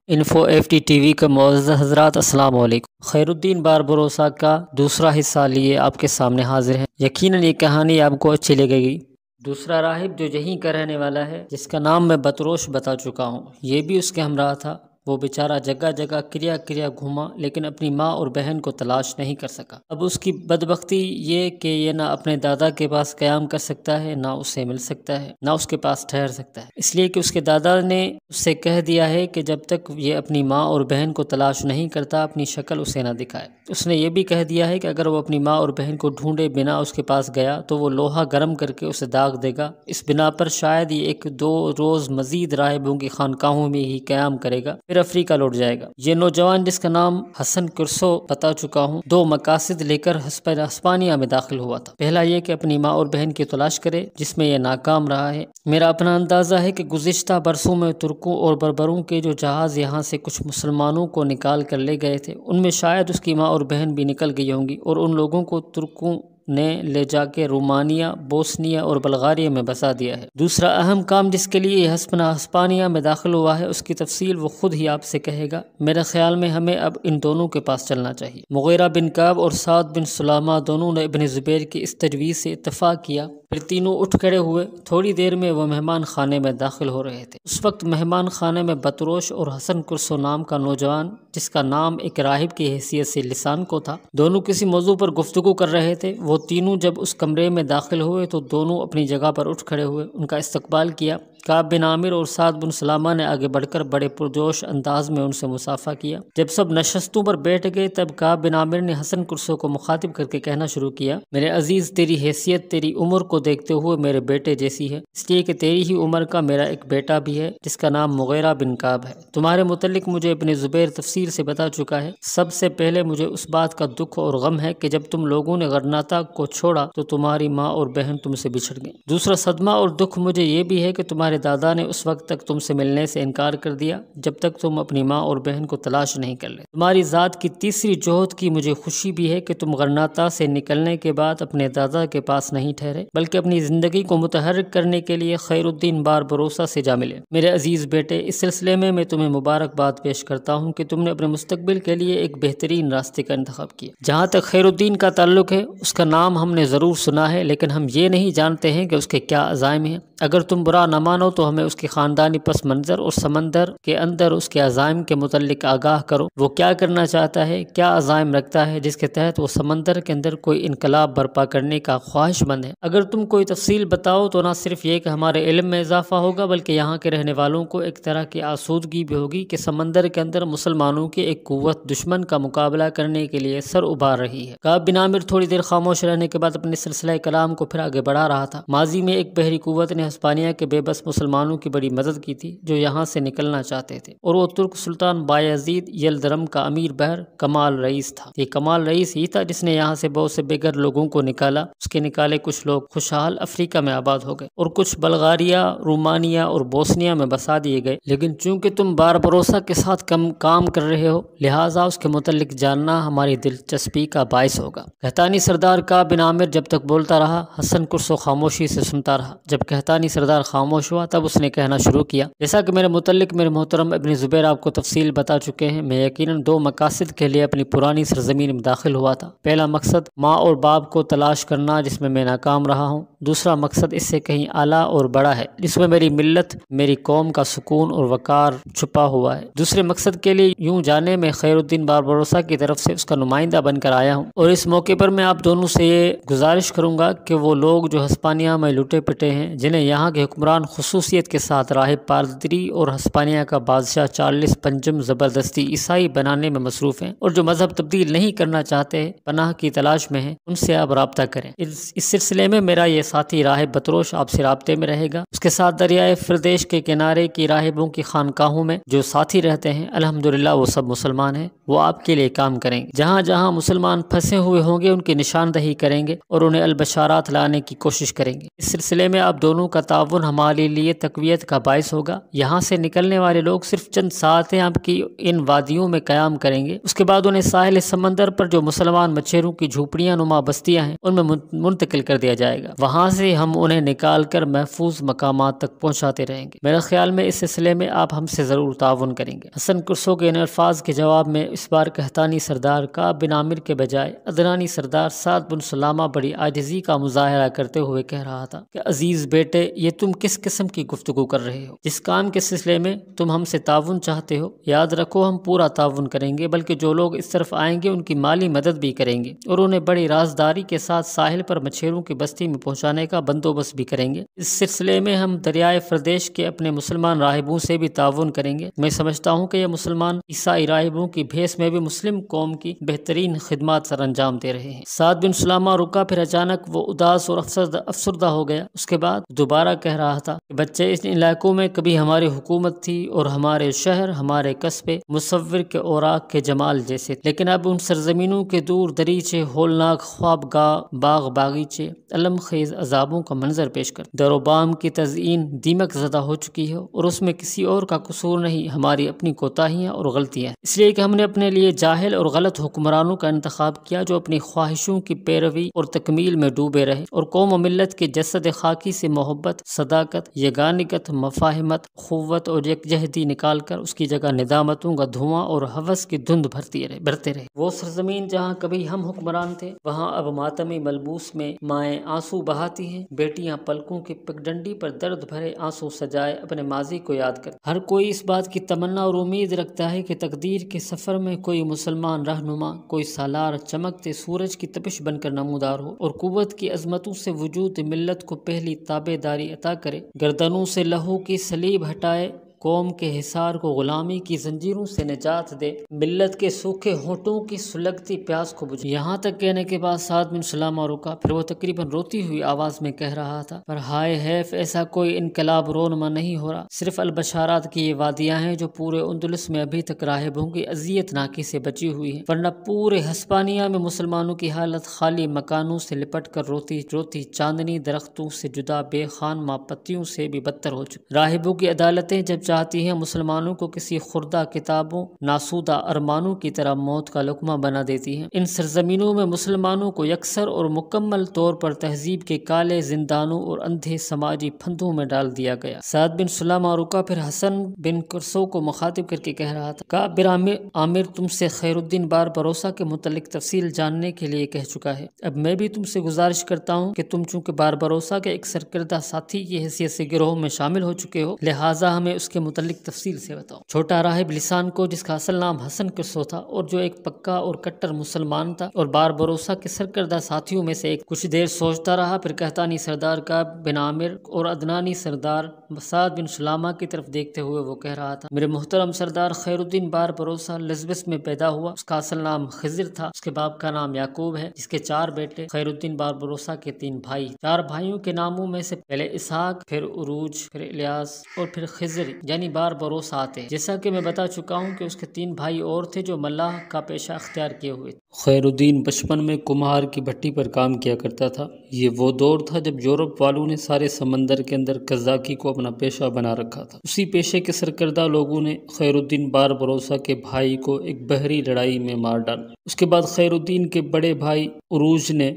Info F T T V کے معزز حضرات السلام علیکم۔ خیر الدین باربروسا کا دوسرا حصہ لیے آپ کے سامنے حاضر ہیں۔ یقیناً یہ کہانی آپ کو اچھی لگے گی۔ دوسرا راہب جو یہیں کا رہنے والا ہے، جس کا نام میں بطروش بتا چکا ہوں، یہ بھی اس کے ہمراہ تھا۔ وہ بیچارہ جگہ جگہ کریا گھوما، لیکن اپنی ماں اور بہن کو تلاش نہیں کر سکا۔ اب اس کی بدبختی یہ کہ یہ نہ اپنے دادا کے پاس قیام کر سکتا ہے، نہ اسے مل سکتا ہے، نہ اس کے پاس ٹھہر سکتا ہے، اس لیے کہ اس کے دادا نے اس سے کہہ دیا ہے کہ جب تک یہ اپنی ماں اور بہن کو تلاش نہیں کرتا، اپنی شکل اسے نہ دکھائے۔ اس نے یہ بھی کہہ دیا ہے کہ اگر وہ اپنی ماں اور بہن کو ڈھونڈے بنا اس کے پاس گیا تو وہ لوہا گرم کر کے اسے داغ دے گا۔ اس بنا پر شاید یہ 1-2 روز مزید راہبوں کی خانقاہوں میں ہی قیام کرے گا، پھر افریقہ لوٹ جائے گا۔ یہ نوجوان، جس کا نام حسن کرسو بتا چکا ہوں، 2 مقاصد لے کر ہسپانیہ میں داخل ہوا تھا۔ پہلا یہ کہ اپنی ماں اور بہن کی تلاش کرے، جس میں یہ ناکام رہا ہے۔ میرا اپنا اندازہ ہے کہ گزشتہ برسوں میں ترکوں اور بربروں کے جو جہاز یہاں سے کچھ مسلمانوں کو نکال کر لے گئے تھے، ان میں شاید اس کی ماں اور بہن بھی نکل گئی ہوں گی، اور ان لوگوں کو ترکوں نے لے جا کے رومانیہ، بوسنیا اور بلغاریہ میں بسا دیا ہے۔ دوسرا اہم کام جس کے لیے یہ ہسپانیہ میں داخل ہوا ہے، اس کی تفصیل وہ خود ہی آپ سے کہے گا۔ میرے خیال میں ہمیں اب ان دونوں کے پاس چلنا چاہیے۔ مغیرہ بن کعب اور سعد بن سلامہ دونوں نے ابن زبیر کی اس تجویز سے اتفاق کیا، پھر تینوں اٹھ کھڑے ہوئے۔ تھوڑی دیر میں وہ مہمان خانے میں داخل ہو رہے تھے۔ اس وقت مہمان خانے میں بطروش اور حسن کرسو نام کا نوجوان، جس کا نام ایک راہب کی حیثیت سے لسان کو تھا، دونوں کسی موضوع پر گفتگو کر رہے تھے۔ وہ تینوں جب اس کمرے میں داخل ہوئے تو دونوں اپنی جگہ پر اٹھ کھڑے ہوئے، ان کا استقبال کیا۔ کعب بن عامر اور سعد بن سلامہ نے آگے بڑھ کر بڑے پرجوش انداز میں ان سے مصافحہ کیا۔ جب سب نشستوں پر بیٹھ گئے، تب کعب بن عامر نے حسن کرسو کو مخاطب کر کے کہنا شروع کیا: میرے عزیز، تیری حیثیت تیری عمر کو دیکھتے ہوئے میرے بیٹے جیسی ہے، اس لیے کہ تیری ہی عمر کا میرا ایک بیٹا بھی ہے، جس کا نام مغیرہ بن کعب ہے۔ تمہارے متعلق مجھے ابن زبیر تفصیل سے بتا چکا ہے۔ سب سے پہلے مجھے اس بات کا دکھ اور غم ہے کہ جب تم لوگوں نے غرناطہ کو چھوڑا تو تمہاری ماں اور بہن تم سے بچھڑ گئیں۔ دوسرا صدمہ اور دکھ مجھے یہ بھی ہے کہ تمہارے دادا نے اس وقت تک تم سے ملنے سے انکار کر دیا جب تک تم اپنی ماں اور بہن کو تلاش نہیں کر لے۔ تمہاری ذات کی تیسری جوہد کی مجھے خوشی بھی ہے کہ تم غرناطہ سے نکلنے کے بعد اپنے دادا کے پاس نہیں ٹھہرے، بلکہ اپنی زندگی کو متحرک کرنے کے لیے خیر الدین باربروسا سے جا ملے۔ میرے عزیز بیٹے، اس سلسلے میں تمہیں مبارکباد پیش کرتا ہوں کہ تم نے اپنے مستقبل کے لیے ایک بہترین راستے کا انتخاب کیا۔ جہاں تک خیر الدین کا تعلق ہے، اس کا نام ہم نے ضرور سنا ہے، لیکن ہم یہ نہیں جانتے ہیں کہ اس کے کیا عزائم ہیں۔ اگر تم برا نہ مانو تو ہمیں اس کی خاندانی پس منظر اور سمندر کے اندر اس کے عزائم کے متعلق آگاہ کرو۔ وہ کیا کرنا چاہتا ہے، کیا عزائم رکھتا ہے جس کے تحت وہ سمندر کے اندر کوئی انقلاب برپا کرنے کا خواہش مند ہے؟ اگر تم کوئی تفصیل بتاؤ تو نہ صرف یہ کہ ہمارے علم میں اضافہ ہوگا، بلکہ یہاں کے رہنے والوں کو ایک طرح کی آسودگی بھی ہوگی کہ سمندر کے اندر مسلمانوں کی ایک قوت دشمن کا مقابلہ کرنے کے لیے سر ابھار رہی ہے۔ کعب بن عامر تھوڑی دیر خاموش رہنے کے بعد اپنے سلسلہ کلام کو پھر آگے بڑھا رہا تھا۔ ماضی میں ایک بحری قوت نے ہسپانیہ کے بے بس مسلمانوں کی بڑی مدد کی تھی جو یہاں سے نکلنا چاہتے تھے، اور وہ ترک سلطان بایزید یلدرم کا امیر بحر کمال رئیس تھا۔ یہ کمال رئیس ہی تھا جس نے یہاں سے بہت سے بے گھر لوگوں کو نکالا۔ اس کے نکالے کچھ لوگ خوشحال افریقہ میں آباد ہو گئے، اور کچھ بلغاریہ، رومانیہ اور بوسنیا میں بسا دیے گئے۔ لیکن چونکہ تم باربروسا کے ساتھ کام کر رہے ہو، لہٰذا اس کے متعلق جاننا ہماری دلچسپی کا باعث ہوگا۔ کہتانی سردار کعب بن عامر جب تک بولتا رہا، حسن کرسو خاموشی سے سنتا رہا۔ جب کہتانی سردار خاموش ہوا تب اس نے کہنا شروع کیا: جیسا کہ میرے متعلق میرے محترم ابن زبیر آپ کو تفصیل بتا چکے ہیں، میں یقیناً 2 مقاصد کے لیے اپنی پرانی سرزمین میں داخل ہوا تھا۔ پہلا مقصد ماں اور باپ کو تلاش کرنا، جس میں ناکام رہا ہوں۔ دوسرا مقصد اس سے کہیں اعلیٰ اور بڑا ہے، جس میں میری ملت، میری قوم کا سکون اور وقار چھپا ہوا ہے۔ دوسرے مقصد کے لیے یوں جانے میں خیر الدین باربروسا کی طرف سے اس کا نمائندہ بن کر آیا ہوں، اور اس موقع پر میں آپ دونوں سے یہ گزارش کروں گا کہ وہ لوگ جو ہسپانیہ میں لٹے پٹے ہیں، جنہیں یہاں کے حکمران خصوصیت کے ساتھ راہب پادری اور ہسپانیہ کا بادشاہ چارلس پنجم زبردستی عیسائی بنانے میں مصروف ہیں، اور جو مذہب تبدیل نہیں کرنا چاہتے، پناہ کی تلاش میں ہیں، ان سے آپ رابطہ کریں۔ اس سلسلے میں میرا یہ ساتھی راہب بطروش آپ سے رابطے میں رہے گا۔ اس کے ساتھ دریائے فردیش کے کنارے کی راہبوں کی خانقاہوں میں جو ساتھی رہتے ہیں، الحمدللہ وہ سب مسلمان ہیں، وہ آپ کے لیے کام کریں گے۔ جہاں جہاں مسلمان پھنسے ہوئے ہوں گے ان کی نشاندہی کریں گے اور انہیں البشارات لانے کی کوشش کریں گے۔ اس سلسلے میں آپ دونوں کا تعاون ہمارے لیے تقویت کا باعث ہوگا۔ یہاں سے نکلنے والے لوگ صرف چند ساعتیں آپ کی ان وادیوں میں قیام کریں گے، اس کے بعد انہیں ساحل سمندر پر جو مسلمان مچھروں کی جھوپڑیاں نما بستیاں ہیں ان میں منتقل کر دیا جائے گا۔ وہاں سے ہم انہیں نکال کر محفوظ مقامات تک پہنچاتے رہیں گے۔ میرے خیال میں اس سلسلے میں آپ ہم سے ضرور تعاون کریں گے۔ حسن کرسو کے ان الفاظ کے جواب میں اس بار قحطانی سردار کعب بن عامر کے بجائے ادنانی سردار سعد بن سلامہ بڑی عاجزی کا مظاہرہ کرتے ہوئے کہہ رہا تھا کہ عزیز بیٹے، یہ تم کس قسم کی گفتگو کر رہے ہو؟ جس کام کے سلسلے میں تم ہم سے تعاون چاہتے ہو، یاد رکھو ہم پورا تعاون کریں گے، بلکہ جو لوگ اس طرف آئیں گے ان کی مالی مدد بھی کریں گے اور انہیں بڑی رازداری کے ساتھ ساحل پر مچھروں کی بستی میں پہنچانے کا بندوبست بھی کریں گے۔ اس سلسلے میں ہم دریائے فردیش کے اپنے مسلمان راہبوں سے بھی تعاون کریں گے۔ میں سمجھتا ہوں کہ یہ مسلمان عیسائی راہبوں کی بھیس میں بھی مسلم قوم کی بہترین خدمات سر انجام دے رہے ہیں۔ سعد بن سلامہ رکا، پھر اچانک وہ اداس اور افسردہ ہو گیا۔ اس کے بعد دوبارہ کہہ رہا تھا کہ بچے، اس علاقوں میں کبھی ہماری حکومت تھی اور ہمارے شہر، ہمارے قصبے مصور کے اوراق کے جمال جیسے، لیکن اب ان سرزمینوں کے دور دریچے، ہولناک خوابگاہ، باغ باغیچے، علم خیز عذابوں کا منظر پیش کر در و بام کی تزئین دیمک زدہ ہو چکی ہے، اور اس میں کسی اور کا قصور نہیں، ہماری اپنی کوتاہیاں اور غلطیاں ہیں، اس لیے کہ ہم نے اپنے لیے جاہل اور غلط حکمرانوں کا انتخاب کیا جو اپنی خواہشوں کی پیروی اور تکمیل میں ڈوبے رہے اور قوم و ملت کے جسد خاکی سے محبت، صداقت، یگانگت، مفاہمت، قوت اور یکجہتی نکال کر اس کی جگہ ندامتوں کا دھواں اور ہوس کی دھند بھرتے رہے۔ وہ سرزمین جہاں کبھی ہم حکمران تھے، وہاں اب ماتمی ملبوس میں مائیں آنسو بہاتی ہیں، بیٹیاں پلکوں کی پگڈنڈی پر درد بھرے آنسو سجائے اپنے ماضی کو یاد کر۔ ہر کوئی اس بات کی تمنا اور امید رکھتا ہے کہ تقدیر کے سفر میں کوئی مسلمان رہنما، کوئی سالار چمکتے سورج کی تپش بن کر نمودار ہو اور قوت کی عظمتوں سے وجود ملت کو پہلی تابع داری عطا کرے، گردنوں سے لہو کی سلیب ہٹائے، قوم کے حصار کو غلامی کی زنجیروں سے نجات دے، ملت کے سوکھے ہونٹوں کی سلگتی پیاس کو بجھے۔ یہاں تک کہنے کے بعد سعد بن سلامہ رکا، پھر وہ تقریباً روتی ہوئی آواز میں کہہ رہا تھا، پر ہائے حیف، ایسا کوئی انقلاب رونما نہیں ہو رہا، صرف البشارات کی یہ وادیاں ہیں جو پورے اندلس میں ابھی تک راہبوں کی اذیت ناکی سے بچی ہوئی ہیں، ورنہ پورے ہسپانیہ میں مسلمانوں کی حالت خالی مکانوں سے لپٹ کر روتی روتی چاندنی درختوں سے جدا بے خان ماں پتیوں سے بھی بدتر ہو چکی۔ راہبوں کی عدالتیں جب چاہتی ہیں مسلمانوں کو کسی خوردہ کتابوں، ناسودہ ارمانوں کی طرح موت کا لقمہ بنا دیتی ہیں۔ ان سرزمینوں میں مسلمانوں کو یکسر اور مکمل طور پر تہذیب کے کالے زندانوں اور اندھے سماجی پھندوں میں ڈال دیا گیا۔ سعد بن سلامہ رکا، پھر حسن بن کرسو کو مخاطب کر کے کہہ رہا تھا، کعب بن عامر تم سے خیر الدین باربروسا کے متعلق تفصیل جاننے کے لیے کہہ چکا ہے، اب میں بھی تم سے گزارش کرتا ہوں کہ تم چونکہ باربروسا کے ایک سرکردہ ساتھی کی حیثیت سے گروہ میں شامل ہو چکے ہو، لہٰذا ہمیں اس کے متعلق تفصیل سے بتاؤ۔ چھوٹا راہب لسان کو، جس کا اصل نام حسن کرسو تھا اور جو ایک پکا اور کٹر مسلمان تھا اور باربروسا کے سرکردہ ساتھیوں میں سے ایک، کچھ دیر سوچتا رہا، پھر قحطانی سردار کعب بن عامر اور ادنانی سردار سعد بن سلامہ کی طرف دیکھتے ہوئے وہ کہہ رہا تھا، میرے محترم سردار، خیر الدین باربروسا لزبس میں پیدا ہوا، اس کا اصل نام خضر تھا، اس کے باپ کا نام یعقوب ہے، جس کے 4 بیٹے، خیر الدین باربروسا کے 3 بھائی، 4 بھائیوں کے ناموں میں سے پہلے اسحاق، پھر عروج، پھر الیاس اور پھر خضر یعنی باربروسا آتے ہیں۔ جیسا کہ میں بتا چکا ہوں کہ اس کے 3 بھائی اور تھے جو ملاح کا پیشہ اختیار کیے ہوئے تھے۔ خیر الدین بچپن میں کمہار کی بھٹی پر کام کیا کرتا تھا۔ یہ وہ دور تھا جب یورپ والوں نے سارے سمندر کے اندر قزاقی کو اپنا پیشہ بنا رکھا تھا۔ اسی پیشے کے سرکردہ لوگوں نے خیر الدین باربروسا کے بھائی کو ایک بحری لڑائی میں مار ڈالا۔ اس کے بعد خیر الدین کے بڑے بھائی عروج نے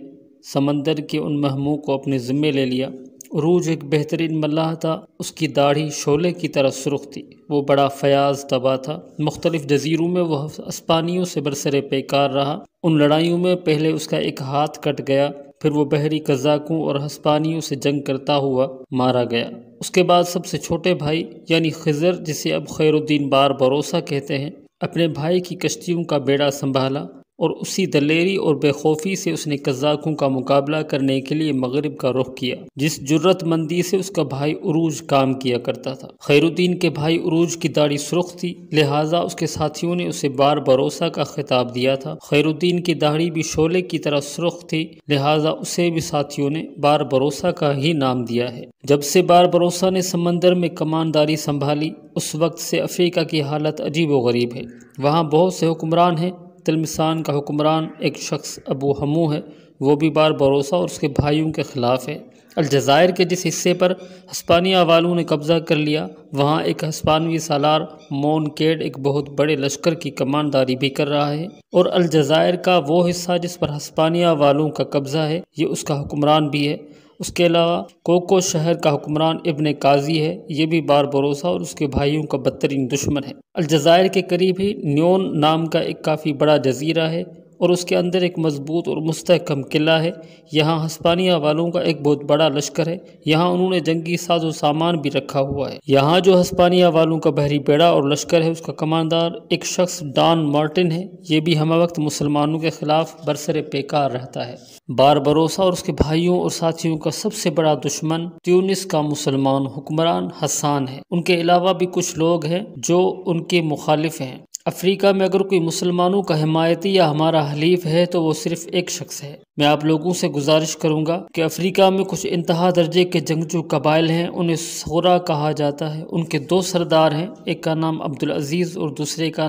سمندر کے ان مہموں کو اپنے ذمے لے لیا۔ عروج ایک بہترین ملاح تھا، اس کی داڑھی شعلے کی طرح سرخ تھی، وہ بڑا فیاض طبع تھا۔ مختلف جزیروں میں وہ اسپانیوں سے برسر پیکار رہا۔ ان لڑائیوں میں پہلے اس کا ایک ہاتھ کٹ گیا، پھر وہ بحری قزاقوں اور ہسپانیوں سے جنگ کرتا ہوا مارا گیا۔ اس کے بعد سب سے چھوٹے بھائی یعنی خضر، جسے اب خیر الدین باربروسا کہتے ہیں، اپنے بھائی کی کشتیوں کا بیڑا سنبھالا اور اسی دلیری اور بے خوفی سے اس نے قزاقوں کا مقابلہ کرنے کے لیے مغرب کا رخ کیا، جس جرت مندی سے اس کا بھائی عروج کام کیا کرتا تھا۔ خیر الدین کے بھائی عروج کی داڑھی سرخ تھی، لہٰذا اس کے ساتھیوں نے اسے باربروسا کا خطاب دیا تھا۔ خیر الدین کی داڑھی بھی شعلے کی طرح سرخ تھی، لہٰذا اسے بھی ساتھیوں نے باربروسا کا ہی نام دیا ہے۔ جب سے باربروسا نے سمندر میں کمانداری سنبھالی، اس وقت سے افریقہ کی حالت عجیب و غریب ہے۔ وہاں بہت سے حکمران ہیں۔ تلمسان کا حکمران ایک شخص ابو ہمو ہے، وہ بھی باربروسا اور اس کے بھائیوں کے خلاف ہے۔ الجزائر کے جس حصے پر ہسپانیہ والوں نے قبضہ کر لیا وہاں ایک ہسپانوی سالار مونکیڈ ایک بہت بڑے لشکر کی کمانداری بھی کر رہا ہے، اور الجزائر کا وہ حصہ جس پر ہسپانیہ والوں کا قبضہ ہے یہ اس کا حکمران بھی ہے۔ اس کے علاوہ کوکو شہر کا حکمران ابن قاضی ہے، یہ بھی باربروسا اور اس کے بھائیوں کا بدترین دشمن ہے۔ الجزائر کے قریب ہی نیون نام کا ایک کافی بڑا جزیرہ ہے اور اس کے اندر ایک مضبوط اور مستحکم قلعہ ہے۔ یہاں ہسپانیہ والوں کا ایک بہت بڑا لشکر ہے، یہاں انہوں نے جنگی ساز و سامان بھی رکھا ہوا ہے۔ یہاں جو ہسپانیہ والوں کا بحری بیڑا اور لشکر ہے اس کا کماندار ایک شخص ڈان مارٹن ہے، یہ بھی ہمہ وقت مسلمانوں کے خلاف برسر پیکار رہتا ہے۔ باربروسا اور اس کے بھائیوں اور ساتھیوں کا سب سے بڑا دشمن تیونس کا مسلمان حکمران حسان ہے۔ ان کے علاوہ بھی کچھ لوگ ہیں جو ان کے مخالف ہیں۔ افریقہ میں اگر کوئی مسلمانوں کا حمایتی یا ہمارا حلیف ہے تو وہ صرف ایک شخص ہے۔ میں آپ لوگوں سے گزارش کروں گا کہ افریقہ میں کچھ انتہا درجے کے جنگجو قبائل ہیں، انہیں سورا کہا جاتا ہے۔ ان کے دو سردار ہیں، ایک کا نام عبدالعزیز اور دوسرے کا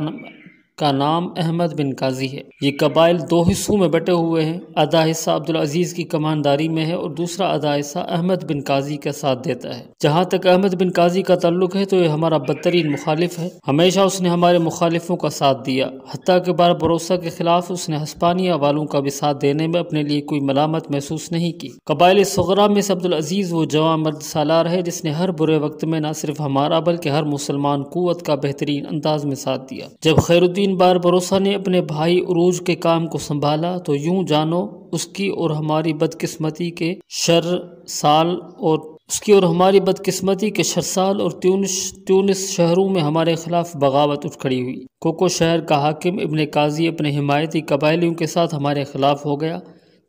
نام احمد بن قاضی ہے۔ یہ قبائل دو حصوں میں بٹے ہوئے ہیں، آدھا حصہ عبدالعزیز کی کمانداری میں ہے اور دوسرا آدھا حصہ احمد بن قاضی کا ساتھ دیتا ہے۔ جہاں تک احمد بن قاضی کا تعلق ہے تو یہ ہمارا بدترین مخالف ہے، ہمیشہ اس نے ہمارے مخالفوں کا ساتھ دیا، حتیٰ کہ باربروسا کے خلاف اس نے ہسپانیہ والوں کا بھی ساتھ دینے میں اپنے لیے کوئی ملامت محسوس نہیں کی۔ قبائل صغرا میں سے عبدالعزیز وہ جوان مرد سالار ہے جس نے ہر برے وقت میں نہ صرف ہمارا بلکہ ہر مسلمان قوت کا بہترین انداز میں ساتھ دیا۔ جب خیر الدین باربروسا نے اپنے بھائی عروج کے کام کو سنبھالا تو یوں جانو اس کی اور ہماری بدقسمتی کے شرسال اور تیونس شہروں میں ہمارے خلاف بغاوت اٹھ کھڑی ہوئی۔ کوکو شہر کا حاکم ابن قاضی اپنے حمایتی قبائلیوں کے ساتھ ہمارے خلاف ہو گیا۔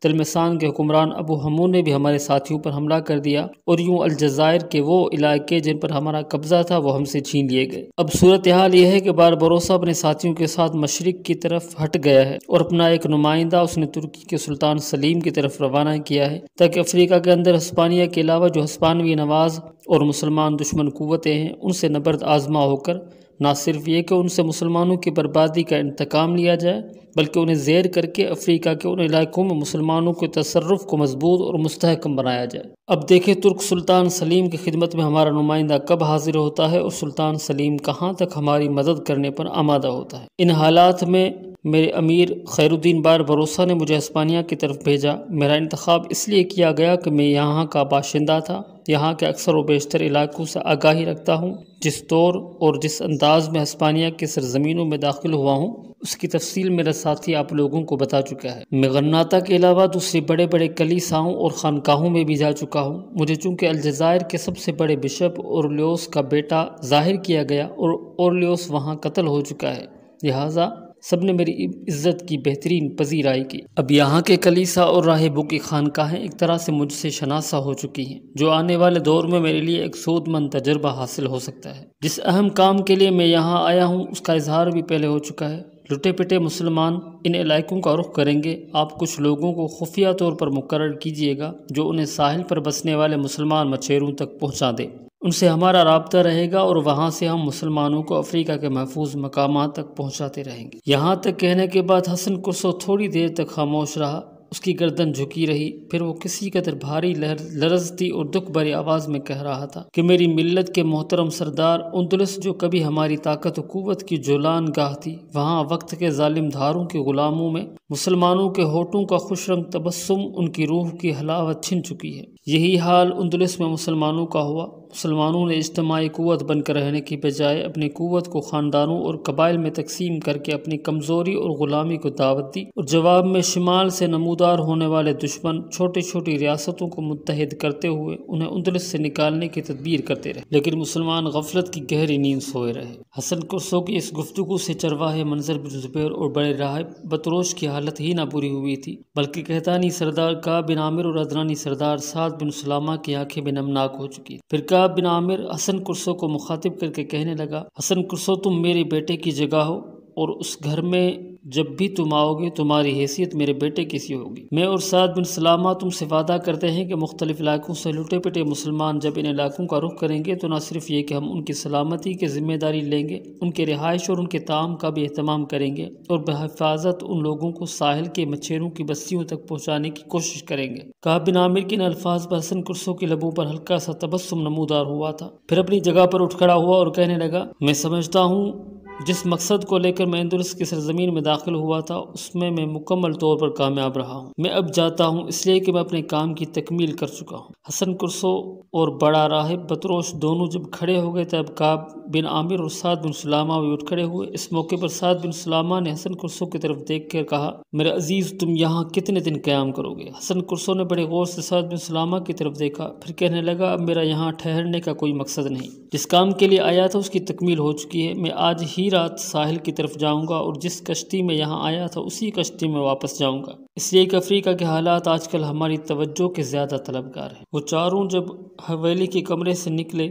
تلمسان کے حکمران ابو ہمون نے بھی ہمارے ساتھیوں پر حملہ کر دیا اور یوں الجزائر کے وہ علاقے جن پر ہمارا قبضہ تھا وہ ہم سے چھین لیے گئے۔ اب صورتحال یہ ہے کہ باربروسا اپنے ساتھیوں کے ساتھ مشرق کی طرف ہٹ گیا ہے اور اپنا ایک نمائندہ اس نے ترکی کے سلطان سلیم کی طرف روانہ کیا ہے تاکہ افریقہ کے اندر ہسپانیہ کے علاوہ جو ہسپانوی نواز اور مسلمان دشمن قوتیں ہیں ان سے نبرد آزما ہو کر نہ صرف یہ کہ ان سے مسلمانوں کی بربادی کا انتقام لیا جائے بلکہ انہیں زیر کر کے افریقہ کے ان علاقوں میں مسلمانوں کے تصرف کو مضبوط اور مستحکم بنایا جائے۔ اب دیکھیں ترک سلطان سلیم کی خدمت میں ہمارا نمائندہ کب حاضر ہوتا ہے اور سلطان سلیم کہاں تک ہماری مدد کرنے پر آمادہ ہوتا ہے۔ ان حالات میں میرے امیر خیر الدین باربروسا نے مجھے ہسپانیہ کی طرف بھیجا۔ میرا انتخاب اس لیے کیا گیا کہ میں یہاں کا باشندہ تھا، یہاں کے اکثر و بیشتر علاقوں سے آگاہی رکھتا ہوں۔ جس طور اور جس انداز میں ہسپانیہ کی سرزمینوں میں داخل ہوا ہوں اس کی تفصیل میرا ساتھی آپ لوگوں کو بتا چکا ہے۔ میں غرناطہ کے علاوہ دوسرے بڑے بڑے کلیساؤں اور خانقاہوں میں بھی جا چکا ہوں۔ مجھے چونکہ الجزائر کے سب سے بڑے بشپ اورلیوس کا بیٹا ظاہر کیا گیا اور اورلیوس وہاں قتل ہو چکا ہے، لہٰذا سب نے میری عزت کی بہترین پذیرائی کی۔ اب یہاں کے کلیسا اور راہبوں کی خانقاہیں ایک طرح سے مجھ سے شناسا ہو چکی ہیں، جو آنے والے دور میں میرے لیے ایک سود مند تجربہ حاصل ہو سکتا ہے۔ جس اہم کام کے لیے میں یہاں آیا ہوں اس کا اظہار بھی پہلے ہو چکا ہے۔ لٹے پٹے مسلمان ان علاقوں کا رخ کریں گے، آپ کچھ لوگوں کو خفیہ طور پر مقرر کیجیے گا جو انہیں ساحل پر بسنے والے مسلمان مچھیروں تک پہنچا دے۔ ان سے ہمارا رابطہ رہے گا اور وہاں سے ہم مسلمانوں کو افریقہ کے محفوظ مقامات تک پہنچاتے رہیں گے۔ یہاں تک کہنے کے بعد حسن کرسو تھوڑی دیر تک خاموش رہا، اس کی گردن جھکی رہی، پھر وہ کسی قدر بھاری لرزتی اور دکھ بھری آواز میں کہہ رہا تھا کہ میری ملت کے محترم سردار، اندلس جو کبھی ہماری طاقت و قوت کی جولان گاہ تھی، وہاں وقت کے ظالم دھاروں کے غلاموں میں مسلمانوں کے ہونٹوں کا خوش رنگ تبسم ان کی روح کی حلاوت چھن چکی ہے۔ یہی حال اندلس میں مسلمانوں کا ہوا۔ مسلمانوں نے اجتماعی قوت بن کر رہنے کی بجائے اپنی قوت کو خاندانوں اور قبائل میں تقسیم کر کے اپنی کمزوری اور غلامی کو دعوت دی، اور جواب میں شمال سے نمودار ہونے والے دشمن چھوٹی چھوٹی ریاستوں کو متحد کرتے ہوئے انہیں اندلس سے نکالنے کی تدبیر کرتے رہے، لیکن مسلمان غفلت کی گہری نیند سوئے رہے۔ حسن کرسو کی اس گفتگو سے چرواہے منظر بن زبیر اور بڑے راہب بطروش کی حالت ہی نہ بری ہوئی تھی، بلکہ کہتانی سردار کعب بن عامر اور ادرانی سردار سعد بن سلامہ کی آنکھیں بھی نمناک ہو چکی۔ پھر کعب بن عامر حسن کرسو کو مخاطب کر کے کہنے لگا، حسن کرسو تم میرے بیٹے کی جگہ ہو اور اس گھر میں جب بھی تم آؤ گے تمہاری حیثیت میرے بیٹے کی سی ہوگی۔ میں اور سعد بن سلامہ تم سے وعدہ کرتے ہیں کہ مختلف علاقوں سے لٹے پٹے مسلمان جب ان علاقوں کا رخ کریں گے تو نہ صرف یہ کہ ہم ان کی سلامتی کی ذمہ داری لیں گے، ان کے رہائش اور ان کے طعام کا بھی اہتمام کریں گے اور بحفاظت ان لوگوں کو ساحل کے مچھیروں کی بستیوں تک پہنچانے کی کوشش کریں گے۔ کعب بن عامر کے ان الفاظ پر حسن کرسو کے لبوں پر ہلکا سا تبسم نمودار ہوا تھا، پھر اپنی جگہ پر اٹھ کھڑا ہوا اور کہنے لگا، میں سمجھتا ہوں جس مقصد کو لے کر میں اندلس کی سرزمین میں داخل ہوا تھا اس میں مکمل طور پر کامیاب رہا ہوں۔ میں اب جاتا ہوں اس لیے کہ میں اپنے کام کی تکمیل کر چکا ہوں۔ حسن کرسو اور بڑا راہب بطروس دونوں جب کھڑے ہو گئے تب کعب بن عامر اور سعد بن سلامہ بھی اٹھ کھڑے ہوئے۔ اس موقع پر سعد بن سلامہ نے حسن کرسو کی طرف دیکھ کر کہا، میرے عزیز تم یہاں کتنے دن قیام کرو گے؟ حسن کرسو نے بڑے غور سے سعد بن سلامہ کی طرف دیکھا، پھر کہنے لگا، اب میرا یہاں ٹھہرنے کا کوئی مقصد نہیں، جس کام کے لیے آیا تھا اس کی تکمیل ہو چکی ہے۔ میں آج ہی رات ساحل کی طرف جاؤں گا اور جس کشتی میں یہاں آیا تھا اسی کشتی میں واپس جاؤں گا، اس لیے کہ افریقہ کے حالات آج کل ہماری توجہ کے زیادہ طلبگار ہیں۔ وہ چاروں جب حویلی کے کمرے سے نکلے،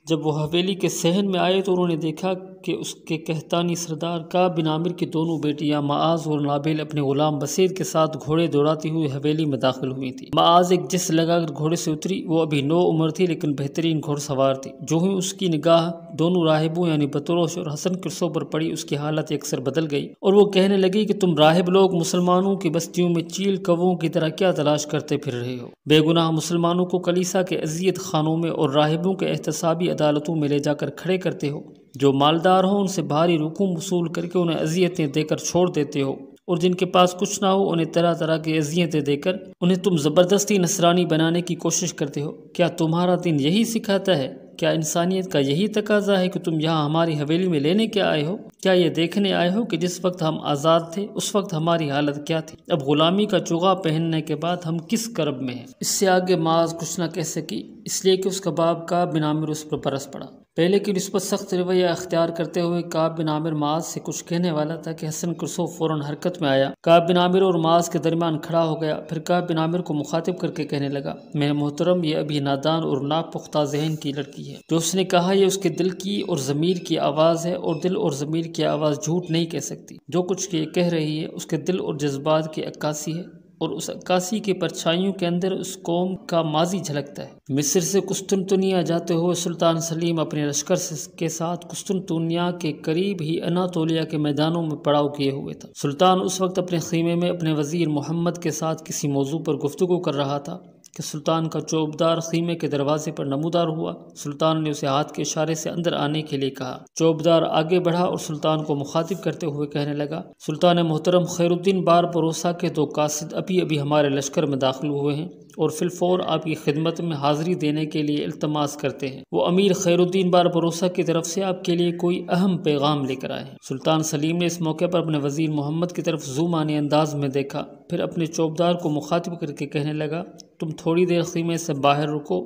جب وہ حویلی کے صحن میں آئے تو انہوں نے دیکھا کہ اس کے کہتانی سردار کعب بن عامر کی دونوں بیٹیاں معاذ اور نابل اپنے غلام بصیر کے ساتھ گھوڑے دوڑاتی ہوئی حویلی میں داخل ہوئی تھی۔ معاذ ایک جس لگا کر گھوڑے سے اتری، وہ ابھی نو عمر تھی لیکن بہترین گھوڑ سوار تھی۔ جو ہی اس کی نگاہ دونوں راہبوں یعنی بطروس اور حسن کرسو پر پڑی، اس کی حالت اکثر بدل گئی اور وہ کہنے لگی کہ تم راہب لوگ مسلمانوں کی بستیوں میں چیل کووں کی طرح کیا تلاش کرتے پھر رہے ہو؟ بے گناہ مسلمانوں کو کلیسا کے اذیت خانوں میں اور راہبوں کے احتسابی عدالتوں میں لے جا کر کھڑے کرتے ہو۔ جو مالدار ہوں ان سے بھاری رقوم وصول کر کے انہیں اذیتیں دے کر چھوڑ دیتے ہو، اور جن کے پاس کچھ نہ ہو انہیں طرح طرح کی اذیتیں دے کر انہیں تم زبردستی نصرانی بنانے کی کوشش کرتے ہو۔ کیا تمہارا دین یہی سکھاتا ہے؟ کیا انسانیت کا یہی تقاضا ہے کہ تم یہاں ہماری حویلی میں لینے کیا آئے ہو؟ کیا یہ دیکھنے آئے ہو کہ جس وقت ہم آزاد تھے اس وقت ہماری حالت کیا تھی؟ اب غلامی کا چوغا پہننے کے بعد ہم کس کرب میں ہیں؟ اس سے آگے معاذ کچھ نہ کہہ سکی، اس لیے کہ اس کا باپ کعب بن عامر اس پر برس پڑا۔ پہلے کی نسبت سخت رویہ اختیار کرتے ہوئے کعب بن عامر معاذ سے کچھ کہنے والا تھا کہ حسن کرسو فوراً حرکت میں آیا، کعب بن عامر اور معاذ کے درمیان کھڑا ہو گیا، پھر کعب بن عامر کو مخاطب کر کے کہنے لگا، میرے محترم، یہ ابھی نادان اور ناپختہ ذہن کی لڑکی ہے۔ جو اس نے کہا یہ اس کے دل کی اور ضمیر کی آواز ہے، اور دل اور ضمیر کی آواز جھوٹ نہیں کہہ سکتی۔ جو کچھ یہ کہہ رہی ہے اس کے دل اور جذبات کی عکاسی ہے، اور اس عکاسی کی پرچھائیوں کے اندر اس قوم کا ماضی جھلکتا ہے۔ مصر سے قسطنطنیہ جاتے ہوئے سلطان سلیم اپنے لشکر کے ساتھ قسطنطنیہ کے قریب ہی اناطولیہ کے میدانوں میں پڑاؤ کیے ہوئے تھا۔ سلطان اس وقت اپنے خیمے میں اپنے وزیر محمد کے ساتھ کسی موضوع پر گفتگو کر رہا تھا کہ سلطان کا چوبدار خیمے کے دروازے پر نمودار ہوا۔ سلطان نے اسے ہاتھ کے اشارے سے اندر آنے کے لیے کہا۔ چوبدار آگے بڑھا اور سلطان کو مخاطب کرتے ہوئے کہنے لگا، سلطان محترم، خیر الدین بار بروسا کے 2 قاصد ابھی ہمارے لشکر میں داخل ہوئے ہیں اور فی الفور آپ کی خدمت میں حاضری دینے کے لیے التماس کرتے ہیں۔ وہ امیر خیر الدین بار بروسا کی طرف سے آپ کے لیے کوئی اہم پیغام لے کر آئے ہیں۔ سلطان سلیم نے اس موقع پر اپنے وزیر محمد کی طرف ذو معنی انداز میں دیکھا، پھر اپنے چوبدار کو مخاطب کر کے کہنے لگا، تم تھوڑی دیر خیمے سے باہر رکو،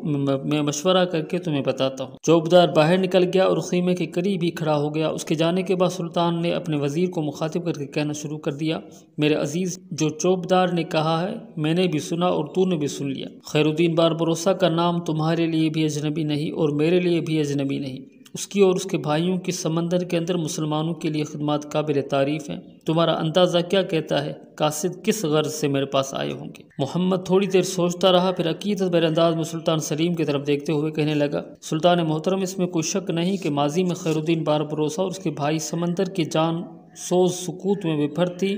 میں مشورہ کر کے تمہیں بتاتا ہوں۔ چوبدار باہر نکل گیا اور خیمے کے قریب ہی کھڑا ہو گیا۔ اس کے جانے کے بعد سلطان نے اپنے وزیر کو مخاطب کر کے کہنا شروع کر دیا، میرے عزیز، جو چوبدار نے کہا ہے میں نے بھی سنا اور تو نے بھی سن لیا۔ خیر الدین بار بروسا کا نام تمہارے لیے بھی اجنبی نہیں اور میرے لیے بھی اجنبی نہیں۔ اس کی اور اس کے بھائیوں کی سمندر کے اندر مسلمانوں کے لیے خدمات قابل تعریف ہیں۔ تمہارا اندازہ کیا کہتا ہے قاصد کس غرض سے میرے پاس آئے ہوں گے؟ محمد تھوڑی دیر سوچتا رہا، پھر عقیدت بھرے انداز میں سلطان سلیم کی طرف دیکھتے ہوئے کہنے لگا، سلطان محترم، اس میں کوئی شک نہیں کہ ماضی میں خیر الدین بار بروسا اور اس کے بھائی سمندر کی جان سوز سکوت میں بپھرتی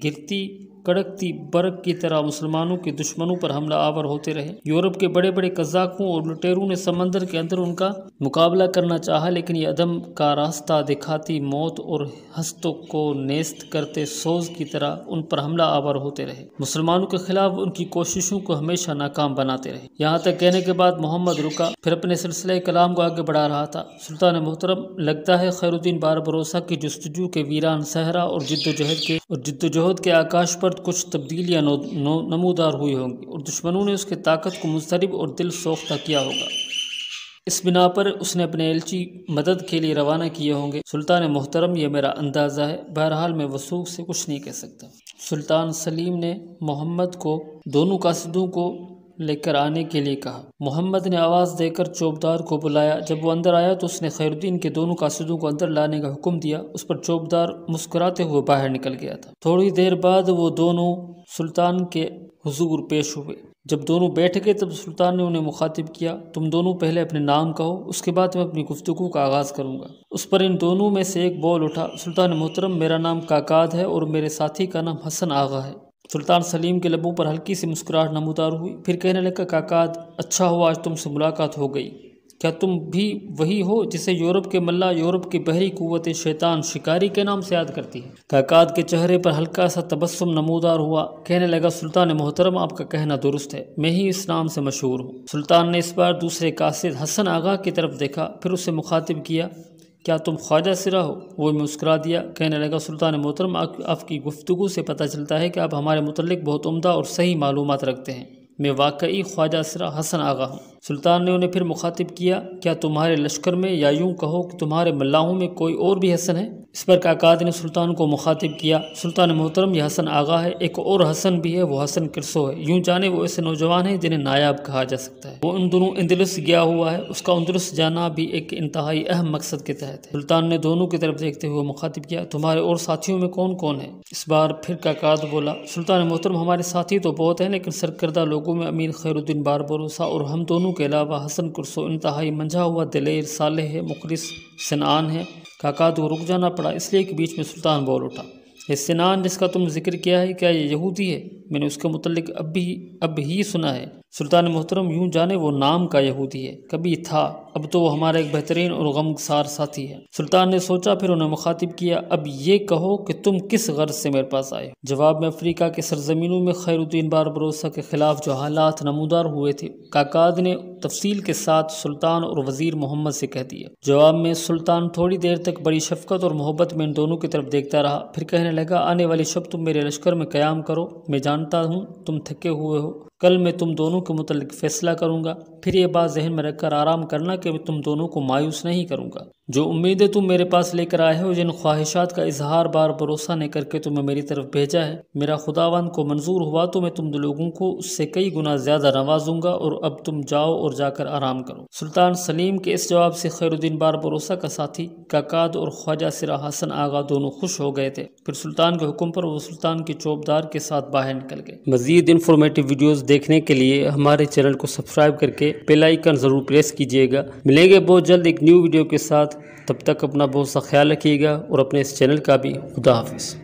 گرتی کڑکتی برق کی طرح مسلمانوں کے دشمنوں پر حملہ آور ہوتے رہے۔ یورپ کے بڑے بڑے قزاقوں اور لٹیروں نے سمندر کے اندر ان کا مقابلہ کرنا چاہا، لیکن یہ عدم کا راستہ دکھاتی موت اور ہستوں کو نیست کرتے سوز کی طرح ان پر حملہ آور ہوتے رہے۔ مسلمانوں کے خلاف ان کی کوششوں کو ہمیشہ ناکام بناتے رہے۔ یہاں تک کہنے کے بعد محمد رکا، پھر اپنے سلسلہ کلام کو آگے بڑھا رہا تھا، سلطان محترم، لگتا ہے خیر الدین بار بروسا کی جستجو کے ویران صحرا اور جد و جہد کے آکاش پر کچھ تبدیلیاں نمودار ہوئی ہوں گی اور دشمنوں نے اس کی طاقت کو مضطرب اور دل سوختہ کیا ہوگا۔ اس بنا پر اس نے اپنے ایلچی مدد کے لیے روانہ کیے ہوں گے۔ سلطان محترم، یہ میرا اندازہ ہے، بہرحال میں وثوق سے کچھ نہیں کہہ سکتا۔ سلطان سلیم نے محمد کو دونوں قاصدوں کو لے کر آنے کے لیے کہا۔ محمد نے آواز دے کر چوبدار کو بلایا۔ جب وہ اندر آیا تو اس نے خیر الدین کے دونوں قاصدوں کو اندر لانے کا حکم دیا۔ اس پر چوبدار مسکراتے ہوئے باہر نکل گیا تھا۔ تھوڑی دیر بعد وہ دونوں سلطان کے حضور پیش ہوئے۔ جب دونوں بیٹھ گئے تب سلطان نے انہیں مخاطب کیا، تم دونوں پہلے اپنے نام کہو، اس کے بعد میں اپنی گفتگو کا آغاز کروں گا۔ اس پر ان دونوں میں سے ایک بول اٹھا، سلطان محترم، میرا نام کاکاد ہے اور میرے ساتھی کا نام حسن آغا ہے۔ سلطان سلیم کے لبوں پر ہلکی سی مسکراہٹ نمودار ہوئی، پھر کہنے لگا، کاکاد، اچھا ہوا آج تم سے ملاقات ہو گئی۔ کیا تم بھی وہی ہو جسے یورپ کے ملا یورپ کی بحری قوت شیطان شکاری کے نام سے یاد کرتی ہے؟ کاکاد کے چہرے پر ہلکا سا تبسم نمودار ہوا، کہنے لگا، سلطان محترم، آپ کا کہنا درست ہے، میں ہی اس نام سے مشہور ہوں۔ سلطان نے اس بار دوسرے قاصد حسن آغا کی طرف دیکھا، پھر اسے مخاطب کیا، کیا تم خواجہ سرا ہو؟ وہ مسکرا دیا، کہنے لگا، سلطان محترم، آپ کی گفتگو سے پتہ چلتا ہے کہ آپ ہمارے متعلق بہت عمدہ اور صحیح معلومات رکھتے ہیں۔ میں واقعی خواجہ سرا حسن آغا ہوں۔ سلطان نے انہیں پھر مخاطب کیا، کیا تمہارے لشکر میں یا یوں کہو کہ تمہارے ملاحوں میں کوئی اور بھی حسن ہے؟ اس پر کاکاد نے سلطان کو مخاطب کیا، سلطان محترم، یہ حسن آغا ہے، ایک اور حسن بھی ہے، وہ حسن کرسو ہے، یوں جانے وہ ایسے نوجوان ہیں جنہیں نایاب کہا جا سکتا ہے۔ وہ ان دونوں اندلس گیا ہوا ہے، اس کا اندلس جانا بھی ایک انتہائی اہم مقصد کے تحت ہے۔ سلطان نے دونوں کی طرف دیکھتے ہوئے مخاطب کیا، تمہارے اور ساتھیوں میں کون کون ہے؟ اس بار پھر کاکاد بولا، سلطان محترم، ہمارے ساتھی تو بہت ہیں، لیکن سرکردہ لوگوں میں امیر خیر الدین باربروسا اور ہم دونوں کے علاوہ حسن کرسو انتہائی منجھا ہوا دلیر، صالح ہے، مخلص، سنان ہے۔ کاکاد کو رک جانا پڑا، اس لیے کہ بیچ میں سلطان بول اٹھا، یہ سنان جس کا تم ذکر کیا ہے، کیا یہ یہودی ہے؟ میں نے اس کے متعلق اب ہی سنا ہے۔ سلطان محترم، یوں جانے وہ نام کا یہودی ہے، کبھی تھا، اب تو وہ ہمارا ایک بہترین اور غمگسار ساتھی ہے۔ سلطان نے سوچا، پھر انہیں مخاطب کیا، اب یہ کہو کہ تم کس غرض سے میرے پاس آئے؟ جواب میں افریقہ کے سرزمینوں میں خیر الدین باربروسا کے خلاف جو حالات نمودار ہوئے تھے، کاکاد نے تفصیل کے ساتھ سلطان اور وزیر محمد سے کہہ دیا۔ جواب میں سلطان تھوڑی دیر تک بڑی شفقت اور محبت میں ان دونوں کی طرف دیکھتا رہا، پھر کہنے لگا، آنے والی شب تم میرے لشکر میں قیام کرو، میں جانتا ہوں تم تھکے ہوئے ہو، کل میں تم دونوں کے متعلق فیصلہ کروں گا، پھر یہ بات ذہن میں رکھ کر آرام کرنا کہ میں تم دونوں کو مایوس نہیں کروں گا۔ جو امیدیں تم میرے پاس لے کر آئے ہو، جن خواہشات کا اظہار باربروسا نے کر کے تمہیں میری طرف بھیجا ہے، میرا خداوند کو منظور ہوا تو میں تم لوگوں کو اس سے کئی گنا زیادہ نوازوں گا، اور اب تم جاؤ اور جا کر آرام کرو۔ سلطان سلیم کے اس جواب سے خیر الدین باربروسا کا ساتھی کاکاد اور خواجہ سرا حسن آغا دونوں خوش ہو گئے تھے۔ پھر سلطان کے حکم پر وہ سلطان کے چوبدار کے ساتھ باہر نکل گئے۔ مزید انفارمیٹیو ویڈیوز دیکھنے کے لیے ہمارے چینل کو سبسکرائب کر کے بیل آئیکن ضرور پریس کیجیے گا۔ ملیں گے بہت جلد ایک نیو ویڈیو کے ساتھ، تب تک اپنا بہت سا خیال رکھیے گا اور اپنے اس چینل کا بھی۔ خدا حافظ۔